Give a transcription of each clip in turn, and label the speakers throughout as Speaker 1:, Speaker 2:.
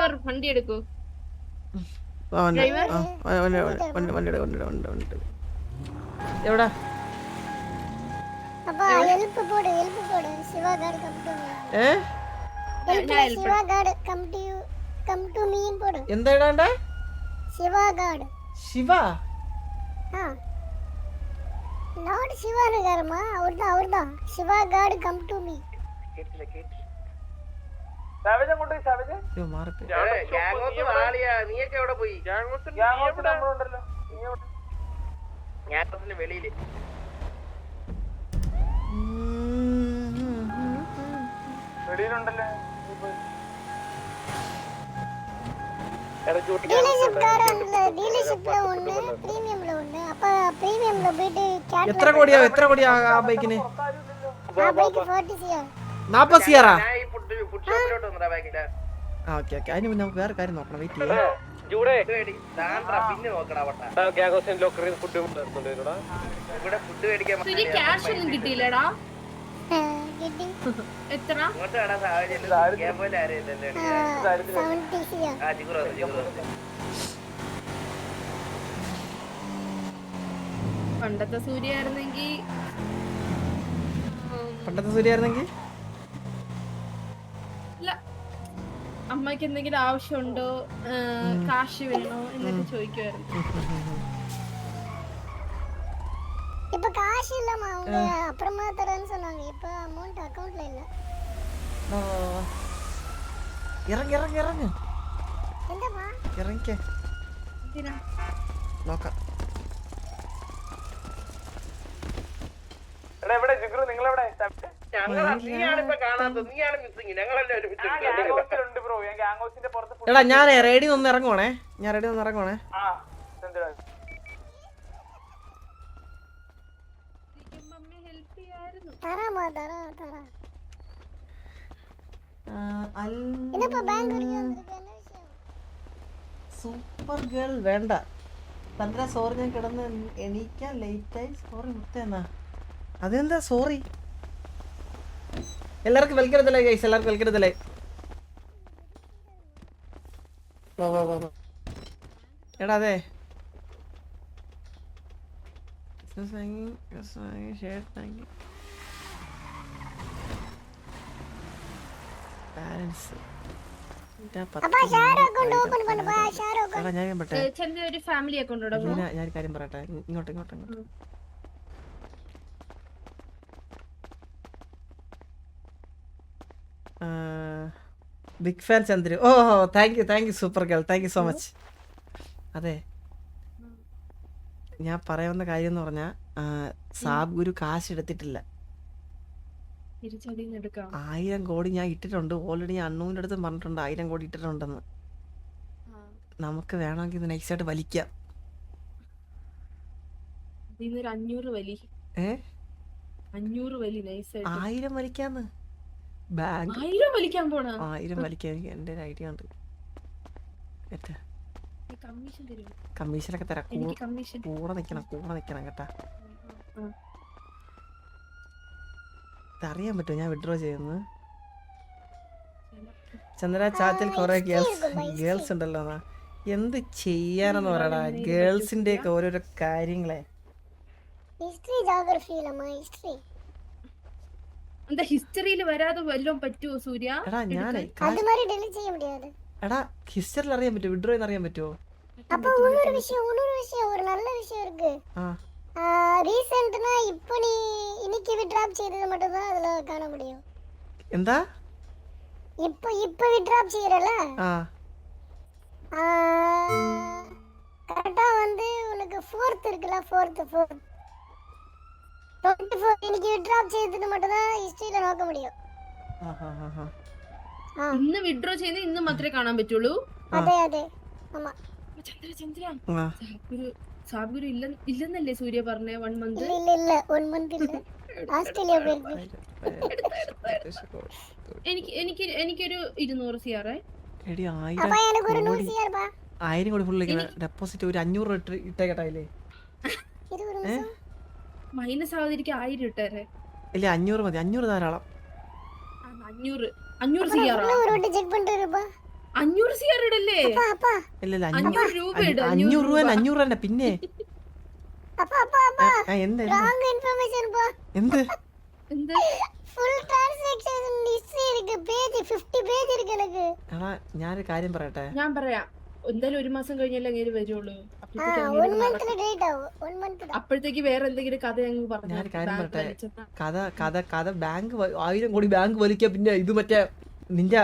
Speaker 1: Driver വണ്ടി എടുക്കൂ.
Speaker 2: എവിടാ എന്താ ശിവ
Speaker 3: லார்ட் சிவானு காரமா அவர்தான் Shiva god come to me
Speaker 4: savage അങ്ങോട്ട് സവേജ്
Speaker 2: യോ മാർക്ക്
Speaker 5: ഗ്യാങ്ങോസ് ആളിയാ നീയൊക്കെ എവിടെ പോയി?
Speaker 4: ഗ്യാങ്ങോസ് നമ്മളുണ്ടല്ലോ
Speaker 5: ഗ്യാങ്ങോസിന്റെ വെളിയില്
Speaker 4: വെളിയിലുണ്ടല്ലോ.
Speaker 3: ഡീലർഷിപ്ல ഒന്ന് പ്രീമിയംல ഒന്ന് அப்ப പ്രീമിയംல போயிட்டு
Speaker 2: എത്ര കോടിയാ ആ ബൈക്കിന്?
Speaker 3: ആ ബൈക്ക് 40 സിആർ
Speaker 2: 40 സിആറാ?
Speaker 5: ഞാൻ ഈ ഫുഡ് ഷോപ്പിലോട്ട് വന്നടാ ബാക്കിലാ.
Speaker 2: ഓക്കെ അതിന് മുന്നേ നമുക്ക് വേറെ കാര്യം നോക്കണം. വെയിറ്റ് ചെയ്യാം.
Speaker 5: പിന്നെ നോക്കടാ വട്ടാ.
Speaker 4: ഗ്യാങ്ങോസിന്റെ ലോക്കറിൽ ഫുഡ് കൊണ്ടുവരുന്നുണ്ട്
Speaker 5: ഇവിടെ ഫുഡ് മേടിക്കാൻ
Speaker 1: സുരി ക്യാഷ് ഒന്നും കിട്ടിയില്ലടാ.
Speaker 3: കിട്ടി
Speaker 1: എത്ര?
Speaker 5: ഇങ്ങോട്ട് വേടാ സാഹചര്യം പോലെ ആരെയല്ലേ
Speaker 3: 70 സിആർ
Speaker 5: ആ ജിഗുറോ
Speaker 1: പണ്ടത്തെ സൂര്യായിരുന്നെങ്കിൽ ഇല്ല, അമ്മയ്ക്ക് എന്തെങ്കിലും ആവശ്യമുണ്ടോ, കാശ് വേണോ എന്നൊക്കെ ചോദിക്കുമായിരുന്നു.
Speaker 3: இப்ப காசு இல்லமா அவங்க அப்புறமா தரேன்னு சொன்னாங்க. இப்ப அமௌண்ட் அக்கவுண்ட்ல இல்ல.
Speaker 2: ഇറങ്ങ്
Speaker 3: என்னமா
Speaker 2: ഇറങ്ങിക്കേ നോക്കാം.
Speaker 4: എടാ എവിടെ ജിഗ്രു നിങ്ങളെവിടെ?
Speaker 5: നീയാണിപ്പോ കാണാത്തത്, നീയാണ് മിസ്സിങ്. ഞങ്ങളല്ലേ ഒരുമിച്ച്
Speaker 4: ഗ്യാങ്ങോസിലുണ്ട് ബ്രോ. ഞാൻ ഗ്യാങ്ങോസിന്റെ പുറത്ത്
Speaker 2: എടാ ഞാൻ റേഡിയിൽ നിന്ന് ഇറങ്ങുവാണേ.
Speaker 4: ആ എന്തിനാ
Speaker 1: മമ്മി ഹെൽപ്പ് ചെയ്യായിരുന്നു.
Speaker 3: தரமா தரா என்னப்பா பேங்க் வரைக்கும் வந்திருக்க? என்ன விஷயம்?
Speaker 2: സൂപ്പർ ഗേൾ വേണ്ട. തന്റെ സോറി, ഞാൻ കിടന്ന് എണീക്കാൻ ലേറ്റായി. സോറി മുത്തേന്നാ. അതെന്താ സോറി? എല്ലാവർക്കും വെൽക്കരുതല്ലേ ഗൈസ്, എല്ലാവർക്കും വെൽക്കരുതല്ലേ. എടാ അതെ പാരൻസ്
Speaker 1: ചെറിയ ഒരു ഫാമിലി അക്കൗണ്ട് തുടങ്ങും.
Speaker 2: ഞാൻ കാര്യം പറയട്ടെ. ഇങ്ങോട്ട് ബിഗ് ഫാൻ ചന്ദ്രു. ഓ thank you super girl, thank you so much. അതെ ഞാൻ പറയാവുന്ന കാര്യം എന്ന് പറഞ്ഞാൽ സാബ് ഗുരു കാശ് എടുത്തിട്ടില്ല. 1000 കോടി ഞാൻ ഇട്ടിട്ടുണ്ട് ഓൾറെഡി. ഞാൻ അണ്ണൂൻ്റെ അടുത്ത് പറഞ്ഞിട്ടുണ്ട് 1000 കോടി ഇട്ടിട്ടുണ്ടെന്ന്. നമുക്ക് വേണമെങ്കിൽ ഇത് നൈസായിട്ട് വലിക്കാം.
Speaker 1: 500 വലി
Speaker 2: 1000 വലിക്കാന്ന്. ബാങ്ക്
Speaker 1: 1000 വലിക്കാൻ പോണ.
Speaker 2: 1000 വലിക്കാൻ എൻ്റെ ഒരു ഐഡിയ ഉണ്ട്. കമ്മീഷനൊക്കെ തരാം. കൂടെ നിക്കണം കേട്ടാ. അറിയാൻ പറ്റുമോ ഞാൻ വിഡ്രോ ചെയ്യുന്നത്? ചന്ദ്ര ചാറ്റിൽ കുറെ ഗേൾസ് ഉണ്ടല്ലോ. എന്ത് ചെയ്യാനെന്ന് പറയടാ. ഗേൾസിന്റെ ഒക്കെ ഓരോരോ കാര്യങ്ങളെ.
Speaker 1: ഹിസ്റ്ററിയിൽ വരാതെ വല്ലതും പറ്റുമോ സൂര്യ?
Speaker 2: എടാ ഞാൻ എടാ ഹിസ്റ്ററിയിൽ അറിയാൻ പറ്റുമോ? വിഡ്രോ ചെയ്യാൻ അറിയാൻ പറ്റുമോ?
Speaker 3: அப்ப இன்னொரு விஷயம் ஒரு நல்ல விஷயம் இருக்கு. ரீசன்ட்னா இப்போ நீ இன்னைக்கு விட்ராப் செய்தது மட்டும் தான் அதுல காண முடியும்.
Speaker 2: എന്താ
Speaker 3: இப்போ விட்ராப் செய்யறல? கரெக்ட்டா வந்து உனக்கு 4th இருக்குல 4th 24 இன்னைக்கு விட்ராப் செய்தது மட்டும் தான் ஹிஸ்டரியில നോക്കാൻ முடியும்.
Speaker 1: ഇന്ന് വിഡ്രോ ചെയ്യുന്നത് ഇന്ന് മാത്രമേ കാണാൻ പറ്റുള്ളൂ.
Speaker 3: അതെ ആമാ.
Speaker 1: ചന്ദ്ര സാബുരു ഇല്ലെന്നല്ലേ സൂര്യ പറഞ്ഞേ? 1 മന്ത്
Speaker 3: ഇല്ല 1 മന്ത് ഇല്ല. ഓസ്ട്രേലിയ പോയി.
Speaker 1: എനിക്കൊരു 200 CR.
Speaker 2: എടി
Speaker 3: 1000
Speaker 2: കോടി ഫുൾ ഡെപ്പോസിറ്റ് ഒരു 500 ഇട്ടേക്കട്ടായില്ലേ?
Speaker 1: മൈനസ് ആവാതിരിക്കും 1000 ഇട്ടേരെ.
Speaker 2: ഇല്ല 500 മതി. 500 ധാരാളം.
Speaker 1: 500 CR
Speaker 3: ஒரு வாட்டி செக் பண்ணிட்டு இருப்பா.
Speaker 1: 500 സിആർ ഇടല്ലേ?
Speaker 3: അപ്പാ
Speaker 2: ഇല്ല
Speaker 1: 500 രൂപ ഇട്.
Speaker 2: 500 രൂപ 500 തന്നെ പിന്നെ
Speaker 3: അപ്പാ അപ്പാ അപ്പാ
Speaker 2: എന്ത്
Speaker 3: ராங் இன்ஃபர்மேஷன் பா.
Speaker 2: എന്ത്
Speaker 1: എന്ത്?
Speaker 3: ഫുൾ ട്രാൻസാക്ഷൻ ഹിസ്റ്ററി ഇருக்கு. പേജ് 50 പേജ് ഇருக்கு എനിക്ക്.
Speaker 2: എടാ ഞാനൊരു കാര്യം പറയട്ടെ.
Speaker 1: ഞാൻ പറയാം, എന്തായാലും 1 മാസം കഴിഞ്ഞല്ലേ അങ്ങേര് വരുള്ളൂ.
Speaker 3: one month ഡേറ്റ് ആവും. 1 month.
Speaker 1: അപ്പോഴത്തേക്ക് വേറെ എന്തെങ്കിലും കഥ ഞങ്ങൾ പറഞ്ഞു.
Speaker 2: ഞാനൊരു കാര്യം പറയട്ടെ. കഥ ബാങ്ക് 1000 കോടി ബാങ്ക് വലിക്കുക. പിന്നെ ഇത് മറ്റേ നിന്റെ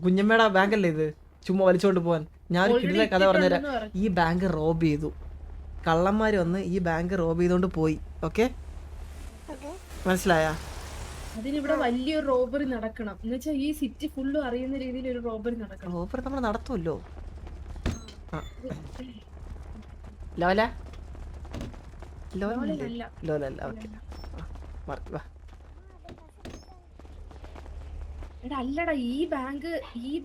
Speaker 2: കുഞ്ഞമ്മയുടെ ബാങ്കല്ലേ ഇത്, ചുമ്മാ വലിച്ചോണ്ട് പോവാൻ. ഞാനൊരു കിടില കഥ പറഞ്ഞുതരാം. ഈ ബാങ്ക് റോബ് ചെയ്തു, കള്ളന്മാര് വന്ന് ഈ ബാങ്ക് റോബ് ചെയ്തോണ്ട് പോയി. ഓക്കെ, മനസ്സിലായ?
Speaker 1: അതിനിവിടെ വലിയൊരു റോബറി നടക്കണം. എന്ന് വെച്ചാൽ ഈ സിറ്റി ഫുള്ളും അറിയുന്ന രീതിയിൽ ഒരു റോബറി നടക്കണം.
Speaker 2: റോബറി നമ്മൾ നടത്തുമല്ലോ. ലോല
Speaker 1: ലോലല്ല.
Speaker 2: ലോലല്ല. ഓക്കെ,
Speaker 1: എടാ അല്ലടാ, ഈ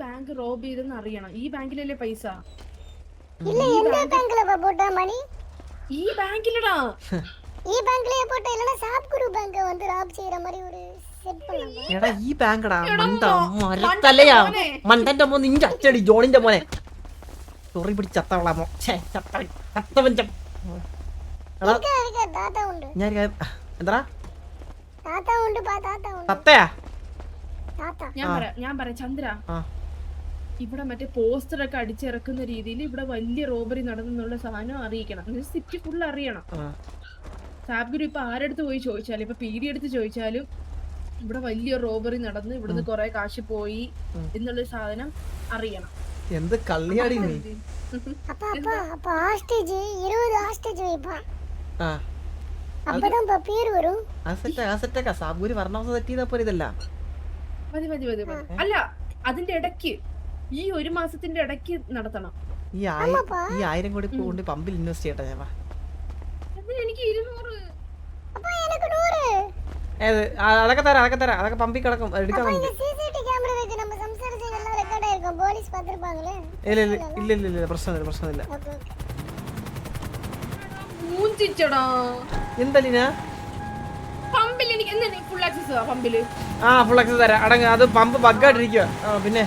Speaker 1: ബാങ്ക് റോബ് ചെയ്തെന്ന് അറിയണം. ഈ ബാങ്കിലല്ലേ പൈസ?
Speaker 3: இல்ல எந்த பேங்க்ல போட்டா மணி?
Speaker 1: ഈ ബാങ്കിലടാ.
Speaker 3: ഈ ബാങ്കിലേ പോട്ടെ. இல்லனா சாப் குரு பேங்க் வந்து ராப் செய்யற மாதிரி ஒரு സെറ്റ് பண்ணலாம்.
Speaker 2: എടാ ഈ ബാങ്കടാ മണ്ട മരത്തലയാ. മണ്ടന്റെ മോൻ നിന്റെ അച്ചടി ജോണിന്റെ മോനെ. സോറി പിടിച്ച് ചത്തവളാമോ. ചത്തവഞ്ചം.
Speaker 3: ഇരിക്ക താത്ത ഉണ്ട്.
Speaker 2: ഞാൻ എന്താ
Speaker 3: താത്ത ഉണ്ട് പാ. താത്ത ഉണ്ട്.
Speaker 2: തത്തയാ
Speaker 3: താത്ത.
Speaker 1: ഞാൻ പറയാം ചന്ദ്ര, ഇവിടെ മറ്റേ പോസ്റ്റർ ഒക്കെ അടിച്ചിറക്കുന്ന രീതിയിൽ ഇവിടെ വലിയ റോബറി നടന്നുള്ള സാധനം അറിയിക്കണം. സിറ്റി ഫുൾ അറിയണം. സാബ്ഗുരു ഇപ്പൊ ആരെടുത്ത് പോയി ചോദിച്ചാലും, ഇപ്പൊ പീഡി എടുത്ത് ചോദിച്ചാലും ഇവിടെ വലിയ റോബറി നടന്ന് ഇവിടുന്ന് കൊറേ കാശ് പോയി എന്നുള്ള സാധനം അറിയണം.
Speaker 2: എന്ത് കള്ളിയാടി നീ.
Speaker 3: அப்ப ஹாஸ்டேஜ் 20 ஹாஸ்டேஜ் வைப்பா. அப்பதான் பேர் வரும்.
Speaker 2: അസറ്റൊക്കെ സാബൂര് പറഞ്ഞ സെറ്റ് ചെയ്താ പോലെ ഇതല്ല.
Speaker 1: മതി. അല്ല, അതിന്റെ ഇടയ്ക്ക് ഈ 1 മാസത്തിന്റെ ഇടയ്ക്ക് നടത്തണം.
Speaker 2: ഈ 1000 കോടി കൊണ്ട് പമ്പിൽ ഇൻവെസ്റ്റ് ചെയ്യട്ടെ ഞാൻ.
Speaker 1: എനിക്ക് 200.
Speaker 3: அப்பா எனக்கு 100.
Speaker 2: ഏത് അതൊക്കെ തരാം. അതൊക്കെ പമ്പിൽ കിടക്കും, എടുക്കാം നമുക്ക്.
Speaker 3: சிசிடி கேமரா വെച്ച് நம்ம സംസാരിച്ച എല്ലാം റെക്കോർഡ് ആയിരിക്കും. പോലീസ് പത്രപ്പാங்களே.
Speaker 2: ഇല്ല പ്രശ്നമില്ല.
Speaker 1: മൂഞ്ചിച്ചടാ.
Speaker 2: എന്തല്ലിന
Speaker 1: പമ്പിൽ എനിക്ക് എന്താ ഫുൾ ആക്സസ് പമ്പില്?
Speaker 2: ഫുൾ ആക്സസ് തരാം. അടങ്ങ്, അത് പമ്പ് ബഗ്ഗായിട്ടിരിക്കുക. പിന്നെ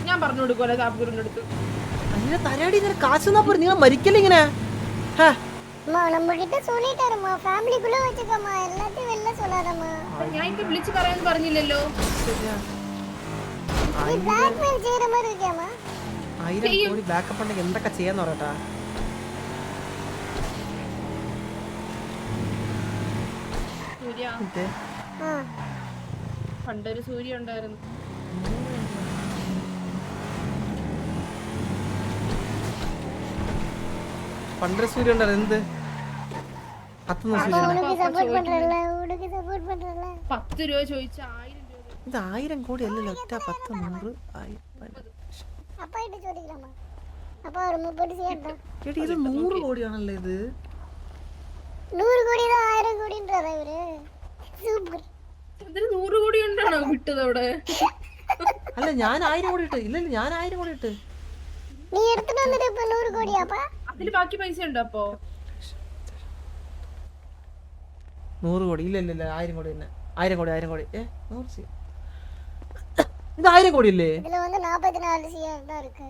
Speaker 1: ഞാൻ പറഞ്ഞു കൊടുക്കുമല്ലോ സാബ്ഗുരുവിന്റെ അടുത്ത്.
Speaker 2: അങ്ങനെ തരാടി കാശ് നിങ്ങൾ മരിക്കല്ലേ ഇങ്ങനെ.
Speaker 3: நம்ம கிட்ட சொல்லிட்டாருமா, ஃபேமிலிக்குள்ள வச்சுக்கமா, எல்லாத்தையும் வெளில சொல்லாதமா.
Speaker 1: ഞാൻ ഇപ്പൊ വിളിച്ചു പറയാന്ന് പറഞ്ഞില്ലല്ലോ.
Speaker 3: നീ ബ്ലാക്ക്മെയിൽ ചെയ്യற மாதிரி இருக்கேமா?
Speaker 2: 1000 കോടി ബാക്കപ്പ് ഉണ്ടെങ്കിൽ എന്തൊക്കെ ചെയ്യാന്ന് പറയട്ടാ.
Speaker 1: സൂര്യ, പണ്ടൊരു സൂര്യ ഉണ്ടായിരുന്നു.
Speaker 2: പണ്ടൊരു സൂര്യ ഉണ്ടായിരുന്നു. എന്ത് 10
Speaker 1: രൂപ ചോദിച്ച 1000 രൂപ.
Speaker 2: ഇത് 1000 കോടി അല്ലല്ലോ. 10 100
Speaker 3: അപ്പായിട്ട് ചോദിക്കലാമാ. അപ്പ ഒരു 30 ചെയ്യണ്ട.
Speaker 2: എടി ഇത് 100 കോടിയാണല്ലേ ഇത്.
Speaker 3: 100 കോടി 1000 കോടിன்றതാ ഇവര്. സൂപ്പർ.
Speaker 1: അതിന് 100 കോടി ഉണ്ടാണോ വിട്ടത് അവിടെ?
Speaker 2: അല്ല ഞാൻ 1000 കോടി ഇട്ട്. ഇല്ല ഞാൻ 1000 കോടി ഇട്ട്.
Speaker 3: നീ എടുത്തിട്ട് വന്നിട്ട് ഇപ്പൊ 100 കോടിയാപ്പാ?
Speaker 1: അതില് ബാക്കി പൈസ ഉണ്ടോ അപ്പൊ?
Speaker 2: 100 കോടി ഇല്ല 1000 കോടി തന്നെ. 1000 കോടി 100 ഇത് 1000 കോടി അല്ലേ?
Speaker 3: இதுல வந்து 44 சிஆர் தான் இருக்கு.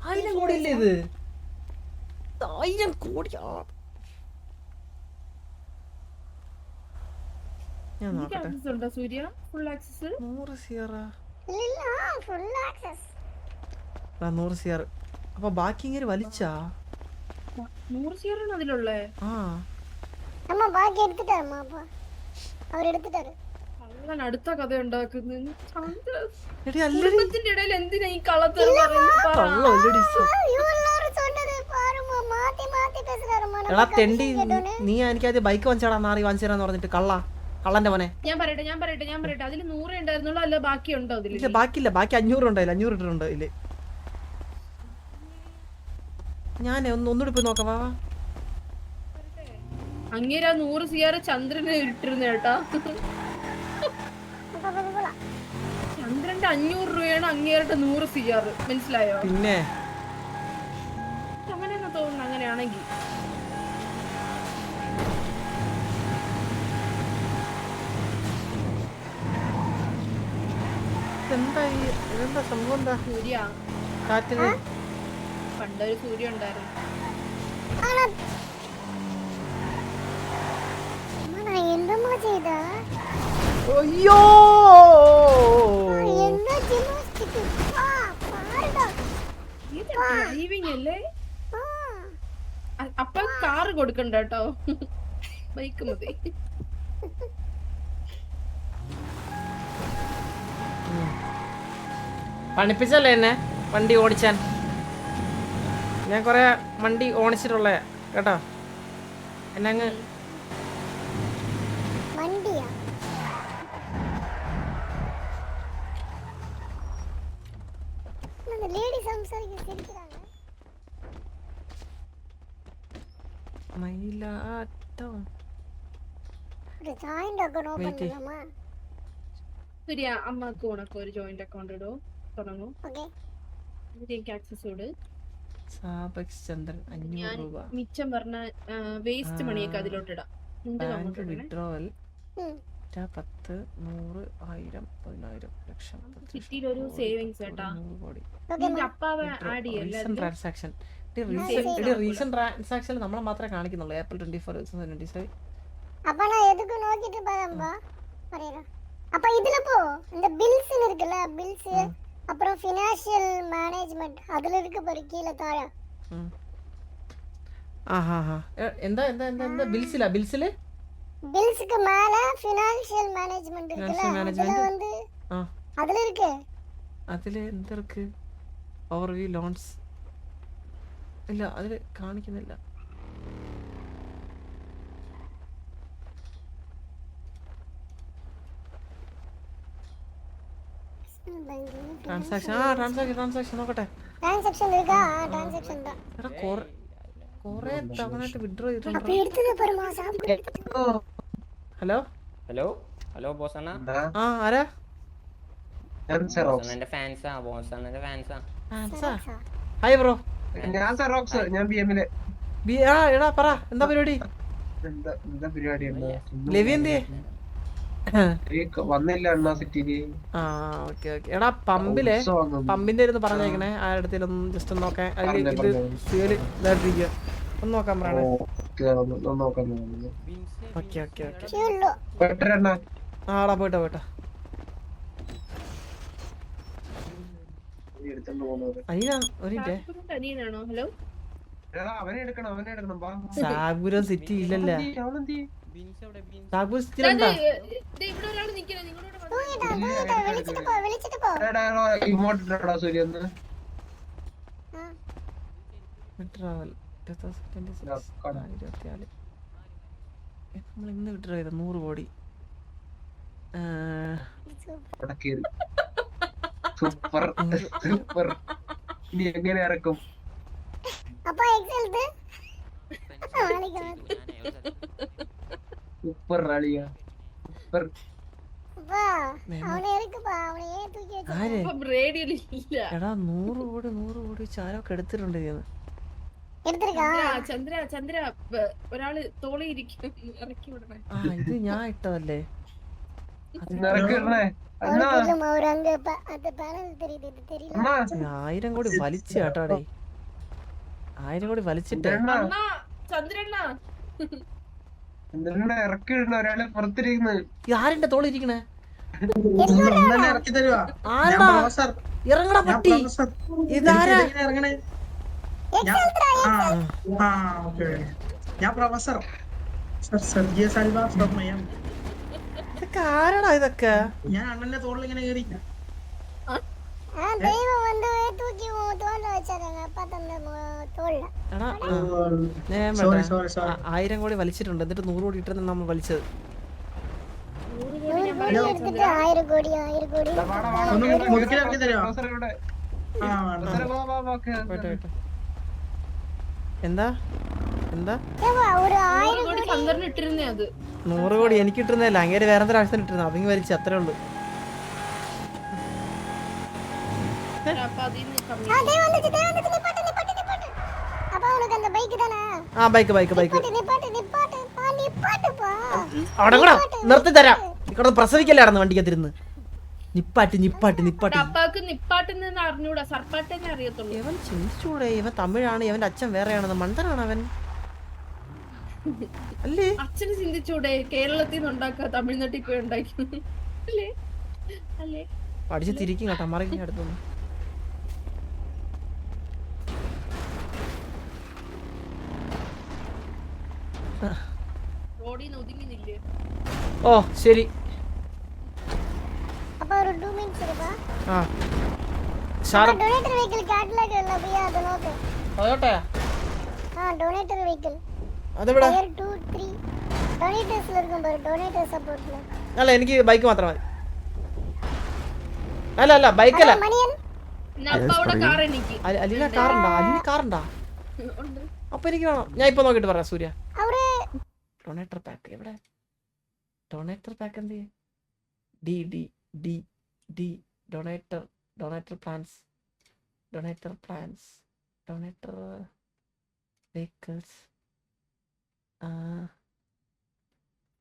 Speaker 2: 1000 കോടി അല്ലേ ഇത്? 1000 കോടിയാ. ഞാൻ നോക്കട്ടെ.
Speaker 1: ആക്സസ് ഉണ്ടോ സൂര്യ? Full access
Speaker 2: 100 CR.
Speaker 3: இல்ல ஃபுல் ஆக்சஸ்.
Speaker 2: 100 സിആർ. അപ്പൊ ബാക്കി ഇങ്ങനെ വലിച്ചാ
Speaker 1: 100 സിആർ ആണ് അതിലുള്ളേ.
Speaker 3: അമ്മ ബാക്കി എടുത്തിട്ടാ അപ്പ. അവർ എടുത്തിട്ടാரு.
Speaker 1: അങ്ങനെ അടുത്ത കഥ ഉണ്ടാക്കുന്നു.
Speaker 2: എടി അല്ലടി
Speaker 1: കുടുംബത്തിന്റെ ഇടയിൽ എന്തിനാ ഈ കള്ളത്തരം പറയുന്നത്?
Speaker 2: കള്ളോ അല്ലടി.
Speaker 3: ഇവളാര് சொன்னது பாருமா, മാറ്റി பேசுறாருமா.
Speaker 2: എടാ തെണ്ടി, നീ എനിക്ക് ആദ്യം ബൈക്ക് വാങ്ങിച്ചാടാ, നാറി വാങ്ങിച്ചു തരാന്ന് പറഞ്ഞിട്ട് കള്ളന്റെ മോനെ.
Speaker 1: ഞാൻ പറയട്ടെ അതില് 100 ഉണ്ടായിരുന്നുള്ളൂ. അല്ല ബാക്കി ഉണ്ടോ അതില്?
Speaker 2: ഇല്ല ബാക്കിയില്ല. ബാക്കി 500 ഉണ്ടായില്ല. 500 ഇട്ടിട്ടുണ്ട് ഇല്ലേ. ഞാൻ ഒന്നുകൂടി പോയി നോക്കാം. വാ
Speaker 1: അങ്ങേരാ 100 സിആർ ചന്ദ്രന് ഇട്ടിരുന്ന കേട്ടാ. ചന്ദ്രന്റെ 500 രൂപയാണ് അങ്ങേരുടെ 100 സിആർ. മനസ്സിലായോ?
Speaker 2: പിന്നെ
Speaker 1: അങ്ങനെയാണോ തോന്നുന്നു? അങ്ങനെയാണെങ്കിൽ
Speaker 2: ഇതെന്താ സംഭവം എന്താ
Speaker 1: സൂര്യ
Speaker 2: കാറ്റിന്
Speaker 1: പണ്ടൊരു സൂര്യ ഉണ്ടായിരുന്നു.
Speaker 3: എന്തമ്മ ചെയ്താ
Speaker 2: അയ്യോ
Speaker 3: എന്താ ജിംനാസ്റ്റിക് പാരടാ
Speaker 1: ഇത് ഡ്രൈവിംഗ് അല്ലേ? അപ്പൊ കാറ് കൊടുക്കണ്ട കേട്ടോ, ബൈക്ക് മതി.
Speaker 2: പണിപ്പിച്ചല്ലേ എന്നെ വണ്ടി ഓടിച്ചാൻ. ഞാൻ കൊറേ വണ്ടി ഓടിച്ചിട്ടുള്ള കേട്ടോ. എന്നെ അങ്ങ്
Speaker 3: വണ്ടിയാ ലേഡി സംസാരിക്കുന്നു.
Speaker 2: മയിലാട്ടം.
Speaker 3: ഒരു ജോയിന്റ് അക്കൗണ്ട് ഓപ്പൺ
Speaker 2: Wait.
Speaker 3: ചെയ്യാമോ?
Speaker 1: സൂര്യ അമ്മക്ക് ഉണക്ക് ഒരു ജോയിന്റ് അക്കൗണ്ട് ഇടോ, തുടങ്ങൂ.
Speaker 3: ഓക്കേ
Speaker 1: ഇതിലേക്ക് ആക്സസ് ഇട്.
Speaker 2: സാബക് ചന്ദ്രൻ 500
Speaker 1: ഞാൻ
Speaker 2: രൂപ.
Speaker 1: മിച്ചം പറഞ്ഞ വേസ്റ്റ് മണിയൊക്കെ അതിലോട്ട് ഇടാം.
Speaker 2: ബാങ്ക് വിഡ്രോവൽ
Speaker 3: ഉം
Speaker 2: 10 100 1000 10000 ലക്ഷം
Speaker 1: സിറ്റിയിൽ ഒരു സേവിങ്സ് കേട്ടാ.
Speaker 2: 100 കോടി.
Speaker 3: ഓക്കേ
Speaker 1: നിന്റെ അപ്പാവ ആഡ് ചെയ്യല്ലേ
Speaker 2: റീസെന്റ് ട്രാൻസാക്ഷൻ. റീസെന്റ് ട്രാൻസാക്ഷൻ നമ്മളെ മാത്രമേ കാണിക്കുന്നുള്ളൂ. ഏപ്രിൽ 24 2027.
Speaker 3: அப்ப நான் எதுக்கு நோக்கிட்டு பாரும்பா பரையறேன். அப்ப இதுல போ இந்த பில்ஸ் இருக்குல்ல, பில்ஸ் அப்புறம் ஃபைனான்சியல் மேனேஜ்மென்ட் அதுல இருக்கு பாரு கீழ தாழ.
Speaker 2: എന്താ എന്താ എന്താ എന്താ ബിൽസിലാ ബിൽസില്
Speaker 3: பில்ஸ்க்கு மேல ஃபைனான்சியல் மேனேஜ்மென்ட் இருக்குல்ல, அதுல வந்து அதுல இருக்கு.
Speaker 2: അതില് എന്തൊക്കെ ഓവർവ്യൂ ലോൺസ് ഇല്ല, അതില് കാണിക്കുന്നില്ല. ട്രാൻസാക്ഷൻ നോക്കട്ടെ.
Speaker 3: டிரான்சாக்ஷன் இருக்கா? டிரான்சாக்ஷன் தான்.
Speaker 2: എടാ കൊറേ തവണയായിട്ട് വിഡ്രോ
Speaker 3: அப்ப
Speaker 2: ചെയ്തിട്ടുണ്ട്.
Speaker 3: எடுத்துட்டு பாருமா சாப்பிடு.
Speaker 2: ഹലോ
Speaker 6: ഹലോ ഹലോ ബോസ് അണ്ണ.
Speaker 2: ആ ആരാ?
Speaker 6: എന്റെ ഫാൻസാ, ബോസ് അണ്ണന്റെ ഫാൻസാ.
Speaker 2: Hi bro.
Speaker 5: ഞാൻ സെറോക്സ്, ഞാൻ BM-ല്.
Speaker 2: എടാ പറ എന്താ പരിപാടി?
Speaker 5: എന്താ പരിപാടി?
Speaker 2: ലെവി എന്തേ?
Speaker 5: വന്നില്ല അണ്ണാ സിറ്റിയില്.
Speaker 2: ആ ഓക്കെ ഓക്കെ. എടാ പമ്പിന്റെ ഇരുന്ന് പറഞ്ഞേക്കണേ ആരുടെ ജസ്റ്റ് ഒന്ന് നോക്കാൻ. അതില് ഇത് ഫ്യൂല് ഇതായിട്ടിരിക്കുക, ഒന്ന് നോക്കാൻ പറയണേ. Okay okay okay. ആടാ പോയിട്ടോ പോയിട്ടോ. അനിയാ ഒരു മിനിറ്റ്.
Speaker 1: അനിയനാണോ? ഹലോ
Speaker 5: അവനെ എടുക്കണം.
Speaker 2: സാഗുരം സിറ്റി ഇല്ലല്ലേ? സാഗുർ സിറ്റി
Speaker 1: ഇവിടെ ഒരാൾ നിൽക്കണേ, നിങ്ങളോട്
Speaker 3: விழிச்சிட்டு போ.
Speaker 5: ഇമോട്ടിട്ടാ സൂര്യ.
Speaker 2: ട്രാവൽ 2024 നമ്മൾ ഇന്ന് വിഡ്രോ ചെയ്ത 100 കോടി.
Speaker 5: Super super. ഇനി എങ്ങനെ ഇറക്കും?
Speaker 3: அப்பா எக்ஸல்
Speaker 5: സൂപ്പർ റാളിയ സൂപ്പർ.
Speaker 3: அப்பா அவனே இருக்குப்பா, அவனே ஏன் தூக்கி வச்ச?
Speaker 1: റേഡിയോ ഇല്ല.
Speaker 2: എടാ 100 കോടി വെച്ച് ആരൊക്കെ എടുത്തിട്ടുണ്ട് ഇതിന്ന്.
Speaker 3: எடுத்துருக்கா?
Speaker 1: ചന്ദ്ര ഒരാള് തോളി ഇരിക്കും, ഇറക്കി വിടണേ.
Speaker 2: ഇത് ഞാൻ ഇട്ടതല്ലേ?
Speaker 5: ഇറക്കിടണേ.
Speaker 3: ஒரு அங்க அந்த பேனல் தெரியுது, இது தெரியல.
Speaker 2: 1000 കോടി വലിച്ചു കേട്ടാടേ. 1000 കോടി വലിച്ചിട്ട്
Speaker 1: ചന്ദ്രണ്ണ
Speaker 5: ഇറക്കിടണ ഒരാളെ പുറത്തിരിക്കുന്നത്.
Speaker 2: ആരുടെ തോളി ഇരിക്കണേ?
Speaker 5: ഇറക്കി തരുവാ.
Speaker 2: ആരടാ? ഇറങ്ങടാ പട്ടി. ഇതാരാ?
Speaker 7: ഞാൻ പ്രൊഫസർ സർജിയ സൽവ ഫ്രം മയം.
Speaker 2: ഇതൊക്കെ ആരടാ ഇതൊക്കെ?
Speaker 7: ഞാൻ അണ്ണന്റെ തോളിൽ ഇങ്ങനെ കയറി.
Speaker 3: தெய்வம் வந்து தூக்கி தோல்ல வச்சாங்க, அப்பா தந்த தோல்ல.
Speaker 2: എടാ
Speaker 7: സോറി സോറി സോറി.
Speaker 2: 1000 കോടി വലിച്ചിട്ടുണ്ട്, എന്നിട്ട് 100 കോടി ഇട്ടെന്ന് നമ്മൾ വലിച്ചത്.
Speaker 3: 100 கோடி எடுத்துட்டு 1000 கோடி
Speaker 7: ഒന്ന് മുതുക്കിലാക്കി തരുമോ?
Speaker 5: ഇവിടെ
Speaker 7: ആ വേണ്ട.
Speaker 2: പോയിട്ട് എന്താ എന്താ
Speaker 3: ஏவா ஒரு 1000
Speaker 1: കോടി ചന്ദ്രന് ഇട്ടിരുന്നേ. അത്
Speaker 2: 100 കോടി എനിക്ക് ഇട്ടിരുന്നില്ല, അങ്ങേര് വേറെ എന്തൊരു ആവശ്യത്തിന് ഇട്ടിരുന്നു, അതിങ്ങ് വലിച്ചു, അത്രേ ഉള്ളൂ.
Speaker 1: അപ്പൊ അതിന് കമ്മി.
Speaker 3: தெய்வம் வந்து நிப்பாட்டு. அப்பா உனக்கு அந்த பைக் தானா?
Speaker 2: ആ ബൈക്ക്
Speaker 3: நிப்பாட்டுப்பா.
Speaker 2: അവിടെ കൂടെ നിർത്തി തരാം. ഇവിടെ പ്രസവിക്കല്ലേ നടന്ന് വണ്ടിക്കത്തിരുന്ന്. നിപ്പാട്ട്
Speaker 1: അപ്പാക്ക് നിപ്പാട്ടെന്ന് അറിഞ്ഞൂടാ, സർപ്പാട്ടെന്നെ അറിയത്തുള്ളൂ.
Speaker 2: ഇവൻ ചിന്തിച്ചൂടെ? ഇവൻ തമിഴാണ്, ഇവന്റെ അച്ഛൻ വേറെയാണെന്ന്. മണ്ടനാണ് അവൻ അല്ലേ?
Speaker 1: അച്ഛന് ചിന്തിച്ചൂടെ കേരളത്തിൽ നിന്ന് ഉണ്ടാക്കുക തമിഴ്നാട്ടിൽ പോയി ഉണ്ടാക്കി അല്ലേ? അല്ലേ?
Speaker 2: പഠിച്ച് തിരിക്കും കേട്ടോ, മറിഞ്ഞ അടുത്തൊന്നും.
Speaker 1: റോഡിൽ നിന്ന് ഒതുങ്ങി നില്ലേ?
Speaker 2: ഓ ശരി.
Speaker 3: அப்ப ஒரு 2 மினிட்ஸ் இருப்பா.
Speaker 2: ആ ഷാർപ്പ്
Speaker 3: டொனேட்டர் வெஹிக்கிள் கேட்டலாக் இல்ல பையா அது நோக்கு.
Speaker 2: ടൊയോട്ടയാ?
Speaker 3: Donator vehicle.
Speaker 2: അതെവിടെ?
Speaker 3: ടയർ 2 3 ഡൊണേറ്റേഴ്സിൽ இருக்கும் பாரு, ഡൊണേറ്റർ സപ്പോർട്ടില്.
Speaker 2: അല്ല എനിക്ക് ബൈക്ക് മാത്രം മതി. അല്ല ബൈക്കല്ല.
Speaker 3: മണിയൻ
Speaker 1: അപ്പാവിടെ കാർ എനിക്ക്
Speaker 2: അലീന കാറുണ്ടാ? അലീന കാറുണ്ടാ?
Speaker 1: ഉണ്ട്.
Speaker 2: അപ്പൊ എനിക്ക് വേണം. ഞാൻ ഇപ്പൊ നോക്കിട്ട് പറയാം സൂര്യ.
Speaker 3: അവര്
Speaker 2: ഡൊണേറ്റർ പാക്ക് എവിടെ? ഡൊണേറ്റർ പാക്ക് എന്ത്? D D D D donator plans donator vehicles.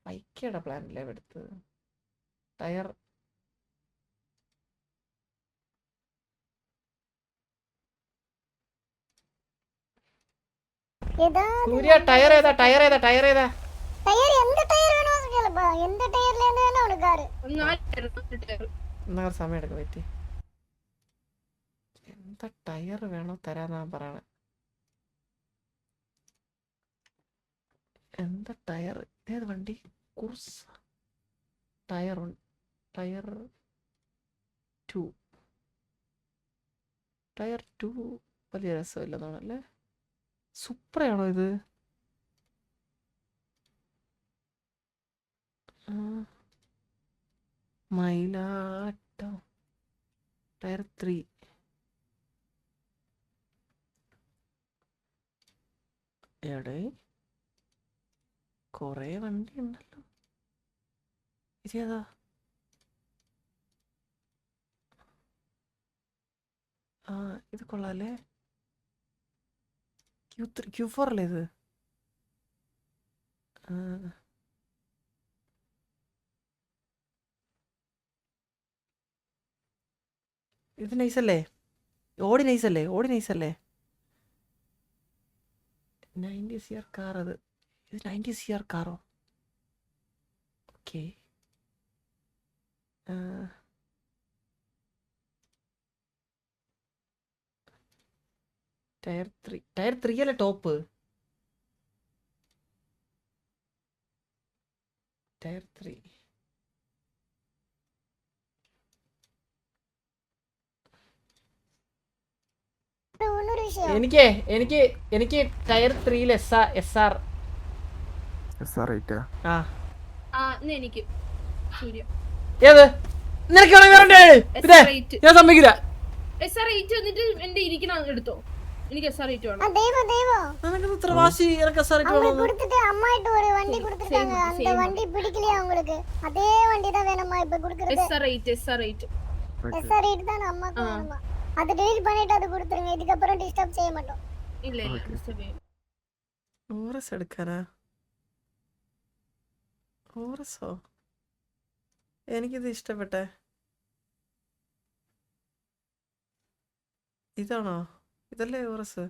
Speaker 2: ബൈക്കയുടെ പ്ലാൻ അല്ലേ എടുത്ത്? ടയർ
Speaker 3: ஏதா
Speaker 2: സൂര്യ ടയർ ഏതാ?
Speaker 3: ടയർ எந்த ടയർ വേണോ കേളപ്പാ, எந்த ടയർல இருந்து வேணா உனக்கு கார்.
Speaker 2: എന്നാ ഒരു സമയം എടുക്ക പറ്റി. എന്താ ടയർ വേണോ തരാന്നാ പറയണ. എന്താ ടയർ? ഏത് വണ്ടി? കുർസ ടയർ 2 വലിയ രസമില്ലെന്നാണല്ലേ. സൂപ്പറാണോ ഇത്? മയിലാട്ടോ ടയർ 3. എടേ കൊറേ വണ്ടി ഉണ്ടല്ലോ. ഇതേതാ? ഇത് കൊള്ളാല്ലേ. Q4 അല്ലേ ഇത്? ഇത് നൈസല്ലേ? ഓടി നൈസല്ലേ? 90 CR കാർ അത്. ഇത് 90 CR കാറോ? ഓക്കെ. ടയർ 3 അല്ലേ ടോപ്പ്? ടയർ 3
Speaker 3: இன்னொரு விஷயம்,
Speaker 2: എനിക്ക് ടയർ 3 SR ആ
Speaker 1: എനിക്ക് സൂര്യ
Speaker 2: ഏത്? നിനക്ക് ഞാൻ സമ്മതിക്കില്ല.
Speaker 1: SR8 വന്നിട്ട് എന്റെ ഇരിക്കണ എടുത്തോ. എനിക്ക് SR8 വേണം.
Speaker 2: നിനക്ക് ഇത്ര വാശി? എനിക്ക് SR8
Speaker 3: அவங்களுக்கு
Speaker 2: വേണം.
Speaker 3: கொடுத்துட்டு அம்மாட்ட ஒரு வண்டி கொடுத்துட்டாங்க, அந்த வண்டி பிடிக்கலையா உங்களுக்கு? அதே வண்டி தான் வேணுமா இப்ப குடுக்குறது?
Speaker 1: SR8
Speaker 3: SR8 தான் அம்மாக்கு வேணுமா? அது டெலீட் பண்ணிட்டு அது கொடுத்துருங்க, இதுக்கு அப்புறம் டிஸ்டர்ப் செய்ய மாட்டோம்.
Speaker 1: ഇല്ല disturb ചെയ്യും.
Speaker 2: ഓറസ് എടുക്കാനാ? ഓറസോ? എനിക്കിത് ഇഷ്ടപ്പെട്ടെ. ഇതാണോ? ഇതല്ലേ ഓറസ്?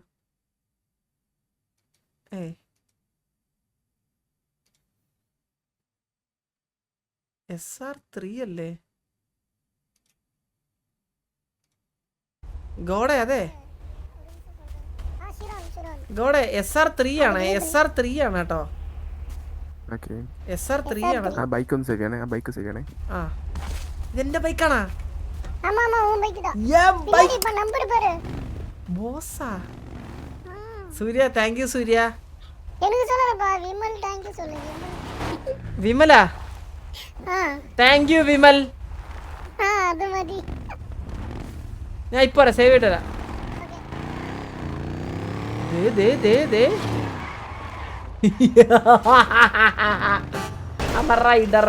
Speaker 2: SR3 അല്ലേ? ഗോഡെ അതെ ഗോഡെ SR3 ആണ്. SR3 ആണ് കേട്ടോ. SR3 ആണ്. ആ ഇതെന്റെ ബൈക്കാണാ?
Speaker 3: ஆமா ஆமா உன் பைக் தான்.
Speaker 2: ബൈക്ക്
Speaker 3: இப்ப நம்பர் பாரு.
Speaker 2: ബോസാ. സൂര്യ താങ്ക് യു സൂര്യ.
Speaker 3: எனக்கு சொல்லறப்பா விமல் தேங்க் யூ சொல்லு.
Speaker 2: Vimala thank you Vimal.
Speaker 3: அது மதி.
Speaker 2: ഞാൻ ഇപ്പൊ സേവ് ചെയ്തിട്ട് തരാം. ദേ I'm a rider.